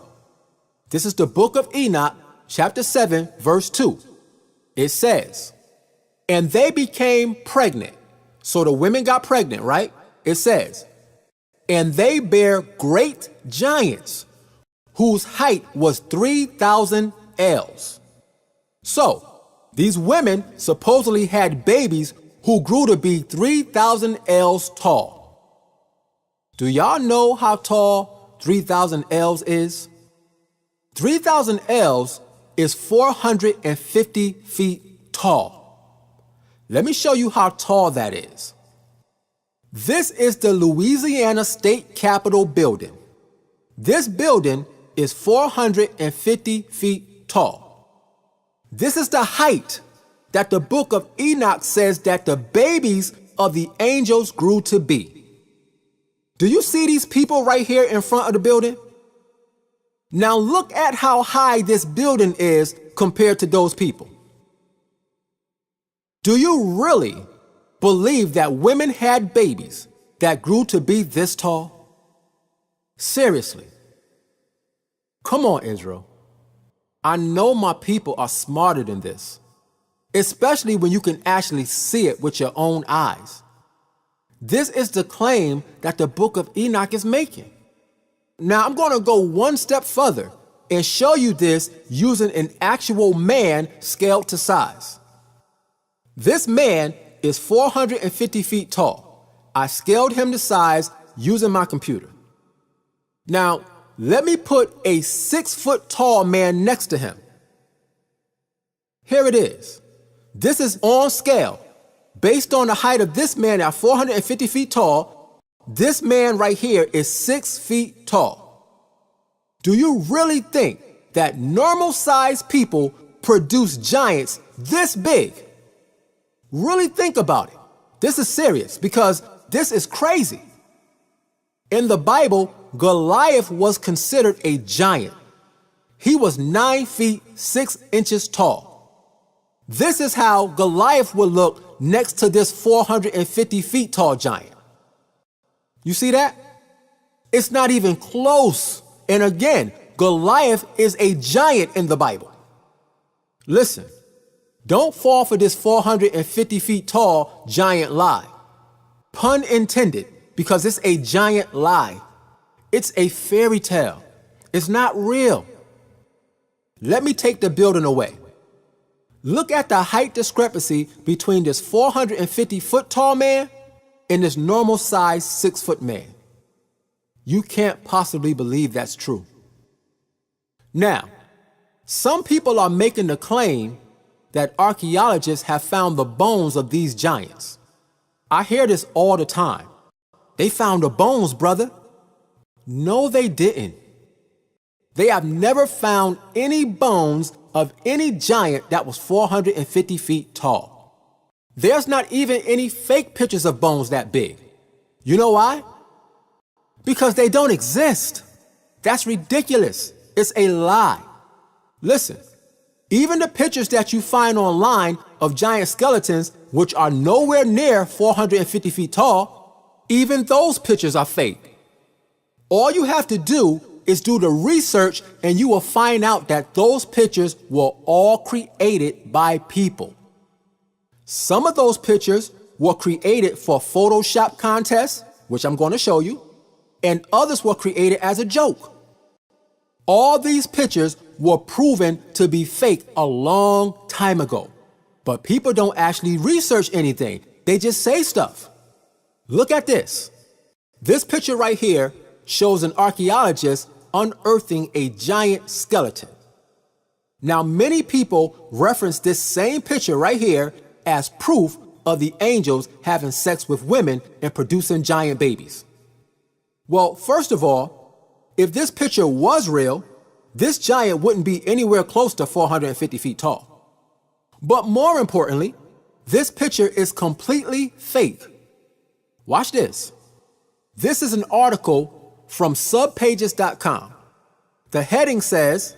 This is the Book of Enoch, chapter 7, verse 2. It says, and they became pregnant. So the women got pregnant, right? It says, and they bare great giants, whose height was 3,000 ells. So these women supposedly had babies who grew to be 3,000 ells tall. Do y'all know how tall 3,000 ells is? 3,000 ells is 450 feet tall. Let me show you how tall that is. This is the Louisiana State Capitol building. This building is 450 feet tall. This is the height that the Book of Enoch says that the babies of the angels grew to be. Do you see these people right here in front of the building? Now look at how high this building is compared to those people. Do you really believe that women had babies that grew to be this tall? Seriously. Come on, Israel. I know my people are smarter than this, especially when you can actually see it with your own eyes. This is the claim that the Book of Enoch is making. Now, I'm going to go one step further and show you this using an actual man scaled to size. This man is 450 feet tall. I scaled him to size using my computer. Now, let me put a 6-foot tall man next to him. Here it is. This is on scale. Based on the height of this man at 450 feet tall, this man right here is 6 feet tall. Do you really think that normal-sized people produce giants this big? Really think about it. This is serious because this is crazy. In the Bible, Goliath was considered a giant. He was 9 feet 6 inches tall. This is how Goliath would look next to this 450 feet tall giant. You see that? It's not even close. And again, Goliath is a giant in the Bible. Listen, don't fall for this 450 feet tall giant lie. Pun intended, because it's a giant lie. It's a fairy tale. It's not real. Let me take the building away. Look at the height discrepancy between this 450 foot tall man and this normal sized 6 foot man. You can't possibly believe that's true. Now, some people are making the claim that archaeologists have found the bones of these giants. I hear this all the time. They found the bones, brother. No, they didn't. They have never found any bones of any giant that was 450 feet tall. There's not even any fake pictures of bones that big. You know why? Because they don't exist. That's ridiculous. It's a lie. Listen, Even the pictures that you find online of giant skeletons, which are nowhere near 450 feet tall, even those pictures are fake. All you have to do is do the research and you will find out that those pictures were all created by people. Some of those pictures were created for Photoshop contests, which I'm going to show you, and others were created as a joke. All these pictures were proven to be fake a long time ago, but people don't actually research anything. They just say stuff. Look at this. This picture right here shows an archaeologist unearthing a giant skeleton. Now, many people reference this same picture right here as proof of the angels having sex with women and producing giant babies. Well, first of all, if this picture was real, this giant wouldn't be anywhere close to 450 feet tall. But more importantly, this picture is completely fake. Watch this. This is an article from subpages.com. The heading says,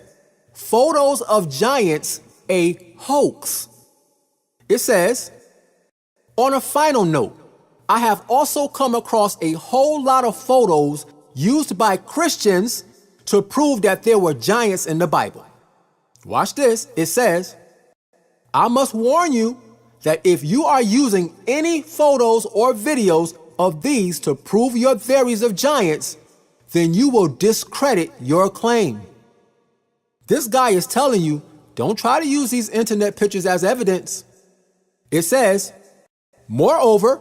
"Photos of Giants, a Hoax." It says, "On a final note, I have also come across a whole lot of photos used by Christians to prove that there were giants in the Bible." Watch this. It says, "I must warn you that if you are using any photos or videos of these to prove your theories of giants, then you will discredit your claim." This guy is telling you, don't try to use these internet pictures as evidence. It says, "Moreover,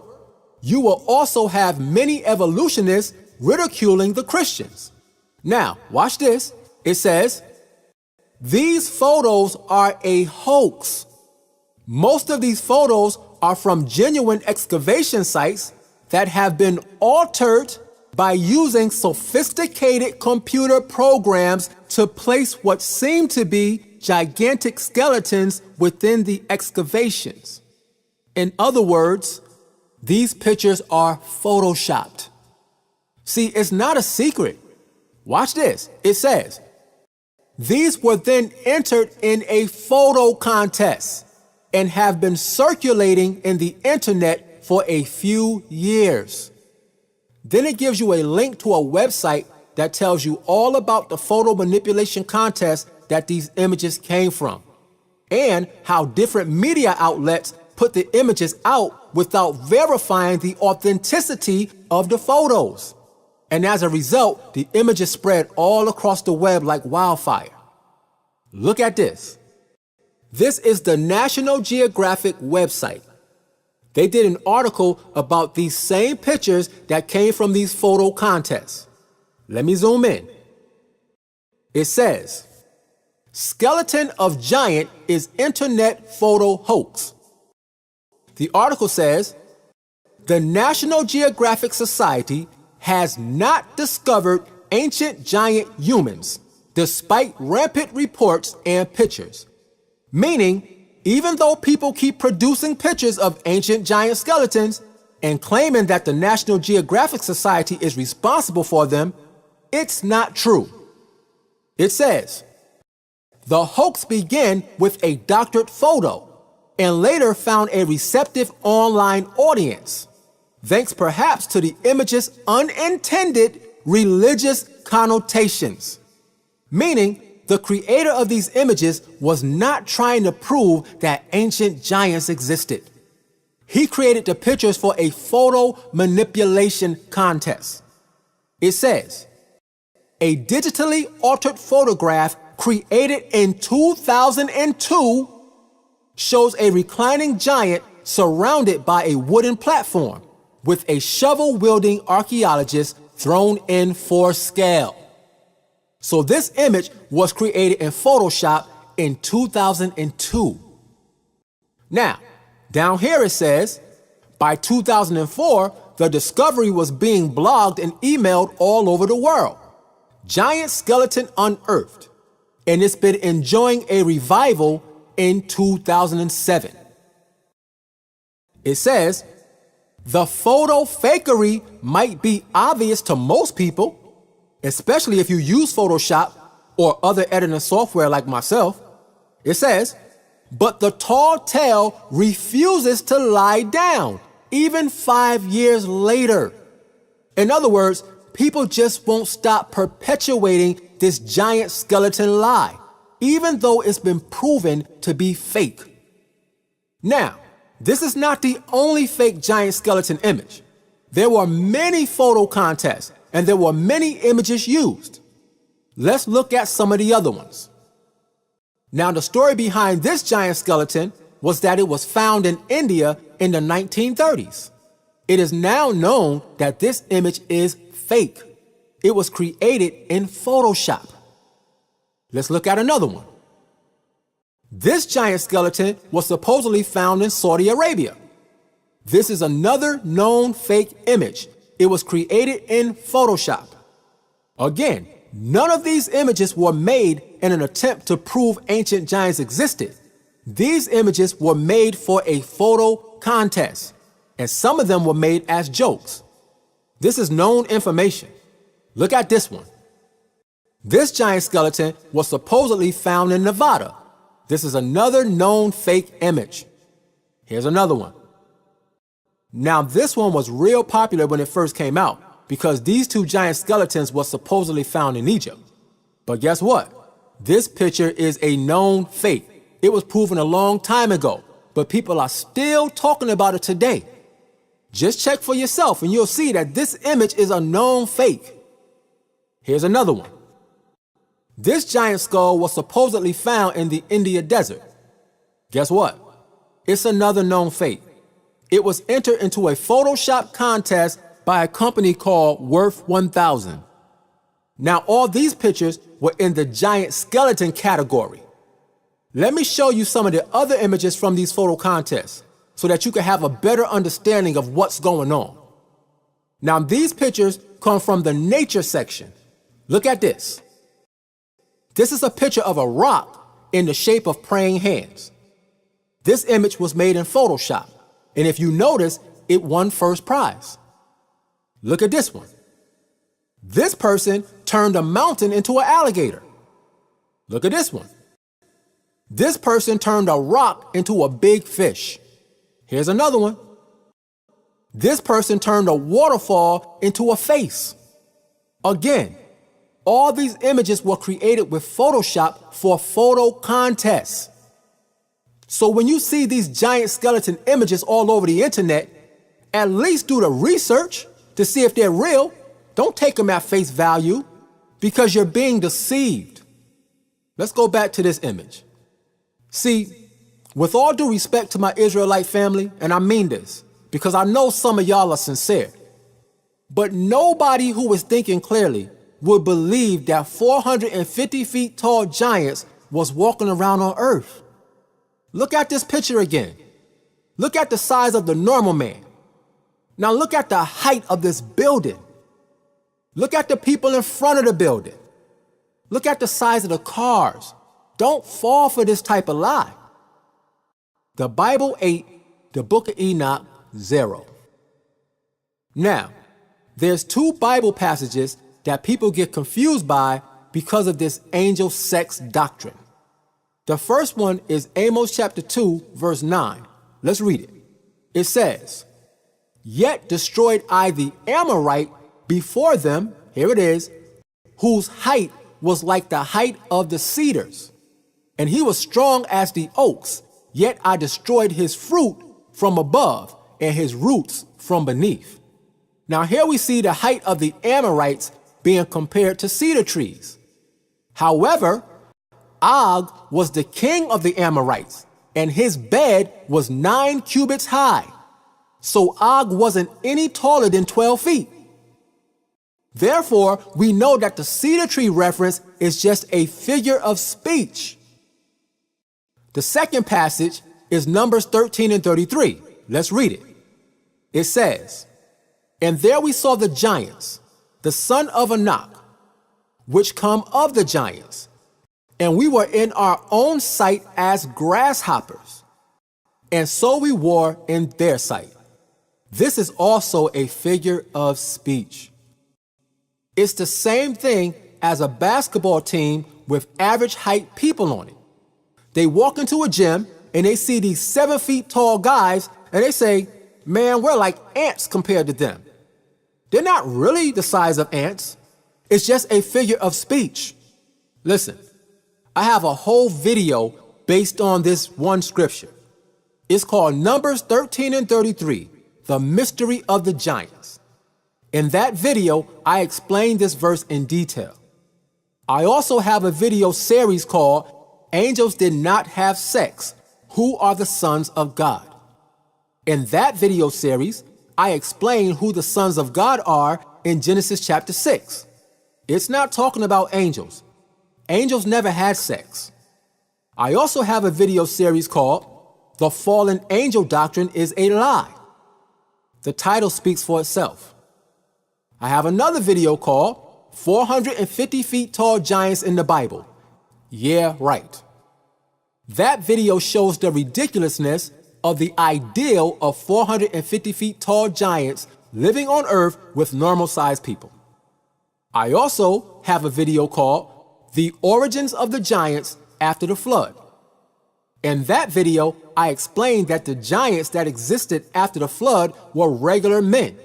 you will also have many evolutionists ridiculing the Christians." Now, watch this. It says, "These photos are a hoax. Most of these photos are from genuine excavation sites that have been altered by using sophisticated computer programs to place what seem to be gigantic skeletons within the excavations. In other words, these pictures are photoshopped." See, it's not a secret. Watch this. It says, "These were then entered in a photo contest and have been circulating in the internet for a few years." Then it gives you a link to a website that tells you all about the photo manipulation contest that these images came from, and how different media outlets put the images out without verifying the authenticity of the photos. And as a result, the images spread all across the web like wildfire. Look at this. This is the National Geographic website. They did an article about these same pictures that came from these photo contests. Let me zoom in. It says, "Skeleton of giant is internet photo hoax." The article says, "The National Geographic Society has not discovered ancient giant humans, despite rampant reports and pictures." Meaning, even though people keep producing pictures of ancient giant skeletons and claiming that the National Geographic Society is responsible for them, it's not true. It says, "The hoax began with a doctored photo and later found a receptive online audience, thanks perhaps to the image's unintended religious connotations." Meaning, the creator of these images was not trying to prove that ancient giants existed. He created the pictures for a photo manipulation contest. It says, "A digitally altered photograph created in 2002 shows a reclining giant surrounded by a wooden platform with a shovel-wielding archaeologist thrown in for scale." So this image was created in Photoshop in 2002. Now, down here it says, by 2004, the discovery was being blogged and emailed all over the world. Giant skeleton unearthed, and it's been enjoying a revival in 2007. It says, "The photo fakery might be obvious to most people, especially if you use Photoshop or other editing software like myself. It says, but the tall tale refuses to lie down, even 5 years later. In other words, people just won't stop perpetuating this giant skeleton lie, even though it's been proven to be fake. Now, this is not the only fake giant skeleton image. There were many photo contests, and there were many images used. Let's look at some of the other ones. Now, the story behind this giant skeleton was that it was found in India in the 1930s. It is now known that this image is fake. It was created in Photoshop. Let's look at another one. This giant skeleton was supposedly found in Saudi Arabia. This is another known fake image. It was created in Photoshop. Again, none of these images were made in an attempt to prove ancient giants existed. These images were made for a photo contest, and some of them were made as jokes. This is known information. Look at this one. This giant skeleton was supposedly found in Nevada. This is another known fake image. Here's another one. Now, this one was real popular when it first came out because these two giant skeletons were supposedly found in Egypt. But guess what? This picture is a known fake. It was proven a long time ago, but people are still talking about it today. Just check for yourself and you'll see that this image is a known fake. Here's another one. This giant skull was supposedly found in the India desert. Guess what? It's another known fake. It was entered into a Photoshop contest by a company called Worth 1000. Now, all these pictures were in the giant skeleton category. Let me show you some of the other images from these photo contests so that you can have a better understanding of what's going on. Now, these pictures come from the nature section. Look at this. This is a picture of a rock in the shape of praying hands. This image was made in Photoshop, and if you notice, it won first prize. Look at this one. This person turned a mountain into an alligator. Look at this one. This person turned a rock into a big fish. Here's another one. This person turned a waterfall into a face. Again, all these images were created with Photoshop for photo contests. So when you see these giant skeleton images all over the internet, at least do the research to see if they're real. Don't take them at face value because you're being deceived. Let's go back to this image. See, with all due respect to my Israelite family, and I mean this because I know some of y'all are sincere, but nobody who is thinking clearly would believe that 450 feet tall giants was walking around on earth. Look at this picture again. Look at the size of the normal man. Now look at the height of this building. Look at the people in front of the building. Look at the size of the cars. Don't fall for this type of lie. The Bible 8, the Book of Enoch 0. Now, there's two Bible passages that people get confused by because of this angel sex doctrine. The first one is Amos chapter 2, verse 9. Let's read it. It says, "Yet destroyed I the Amorite before them," here it is, "whose height was like the height of the cedars, and he was strong as the oaks, yet I destroyed his fruit from above and his roots from beneath." Now here we see the height of the Amorites being compared to cedar trees. However, Og was the king of the Amorites, and his bed was 9 cubits high. So Og wasn't any taller than 12 feet. Therefore, we know that the cedar tree reference is just a figure of speech. The second passage is Numbers 13 and 33. Let's read it. It says, "And there we saw the giants, the son of Enoch, which come of the giants, and we were in our own sight as grasshoppers, and so we were in their sight." This is also a figure of speech. It's the same thing as a basketball team with average height people on it. They walk into a gym and they see these 7 feet tall guys and they say, man, we're like ants compared to them. They're not really the size of ants. It's just a figure of speech. Listen, I have a whole video based on this one scripture. It's called Numbers 13 and 33, The Mystery of the Giants. In that video, I explain this verse in detail. I also have a video series called Angels Did Not Have Sex, Who Are the Sons of God? In that video series, I explain who the sons of God are in Genesis chapter 6. It's not talking about angels. Angels never had sex. I also have a video series called The Fallen Angel Doctrine is a Lie. The title speaks for itself. I have another video called 450 Feet Tall Giants in the Bible. Yeah, right. That video shows the ridiculousness of the ideal of 450 feet tall giants living on Earth with normal-sized people. I also have a video called The Origins of the Giants After the Flood. In that video, I explained that the giants that existed after the flood were regular men,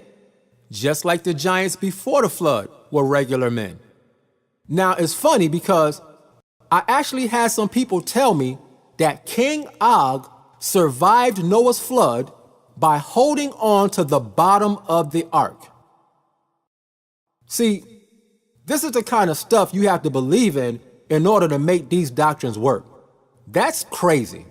just like the giants before the flood were regular men. Now, it's funny because I actually had some people tell me that King Og survived Noah's flood by holding on to the bottom of the ark. See, this is the kind of stuff you have to believe in order to make these doctrines work. That's crazy.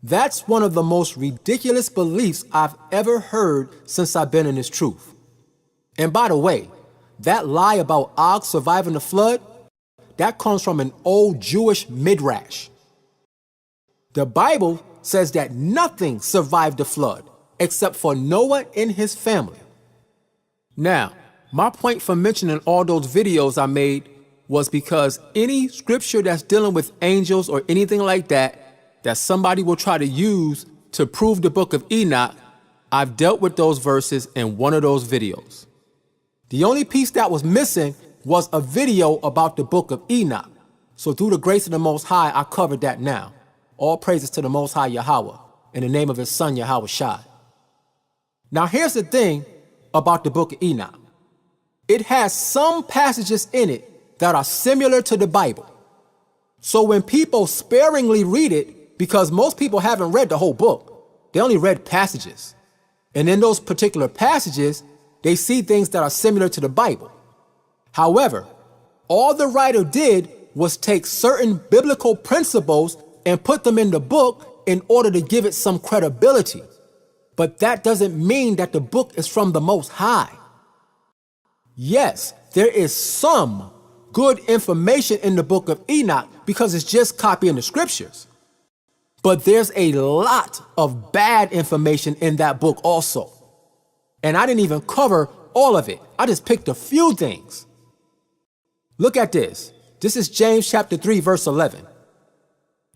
That's one of the most ridiculous beliefs I've ever heard since I've been in this truth. And by the way, that lie about Og surviving the flood, that comes from an old Jewish midrash. The Bible says that nothing survived the flood except for Noah and his family. Now, my point for mentioning all those videos I made was because any scripture that's dealing with angels or anything like that somebody will try to use to prove the Book of Enoch, I've dealt with those verses in one of those videos. The only piece that was missing was a video about the Book of Enoch. So through the grace of the Most High, I covered that now. All praises to the Most High Yahweh, in the name of his son Yahweh Shai. Now here's the thing about the Book of Enoch. It has some passages in it that are similar to the Bible. So when people sparingly read it, because most people haven't read the whole book, they only read passages. And in those particular passages, they see things that are similar to the Bible. However, all the writer did was take certain biblical principles and put them in the book in order to give it some credibility. But that doesn't mean that the book is from the Most High. Yes, there is some good information in the Book of Enoch because it's just copying the scriptures. But there's a lot of bad information in that book also. And I didn't even cover all of it. I just picked a few things. Look at this. This is James chapter 3, verse 11.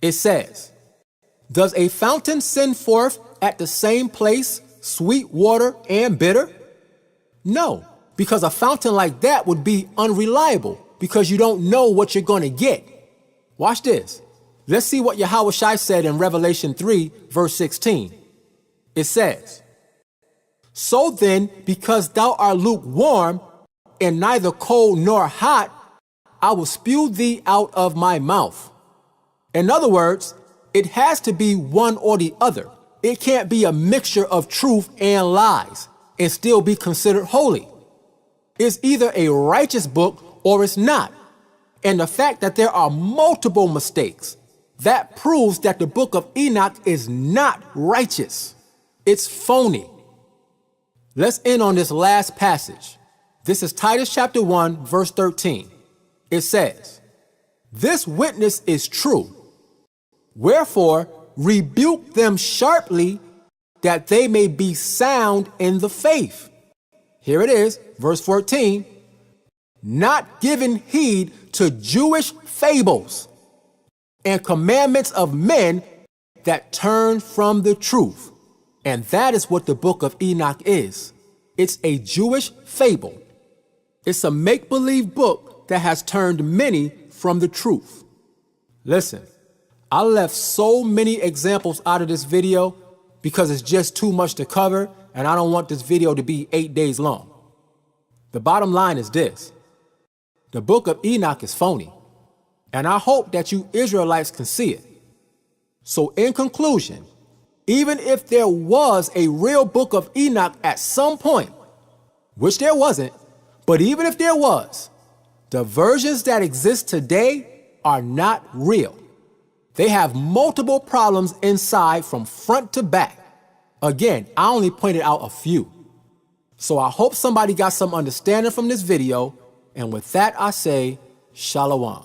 It says, "Does a fountain send forth at the same place sweet water and bitter? No, because a fountain like that would be unreliable because you don't know what you're going to get." Watch this. Let's see what Yahweh Shai said in Revelation 3, verse 16. It says, "So then, because thou art lukewarm and neither cold nor hot, I will spew thee out of my mouth." In other words, it has to be one or the other. It can't be a mixture of truth and lies and still be considered holy. It's either a righteous book or it's not. And the fact that there are multiple mistakes, that proves that the Book of Enoch is not righteous. It's phony. Let's end on this last passage. This is Titus chapter 1, verse 13. It says, "This witness is true. Wherefore, rebuke them sharply, that they may be sound in the faith." Here it is, verse 14. "Not giving heed to Jewish fables and commandments of men that turn from the truth." And that is what the Book of Enoch is. It's a Jewish fable. It's a make-believe book that has turned many from the truth. Listen, I left so many examples out of this video because it's just too much to cover and I don't want this video to be 8 days long. The bottom line is this: the Book of Enoch is phony, and I hope that you Israelites can see it. So in conclusion, even if there was a real Book of Enoch at some point, which there wasn't, but even if there was, the versions that exist today are not real. They have multiple problems inside from front to back. Again, I only pointed out a few. So I hope somebody got some understanding from this video, and with that I say, Shalom.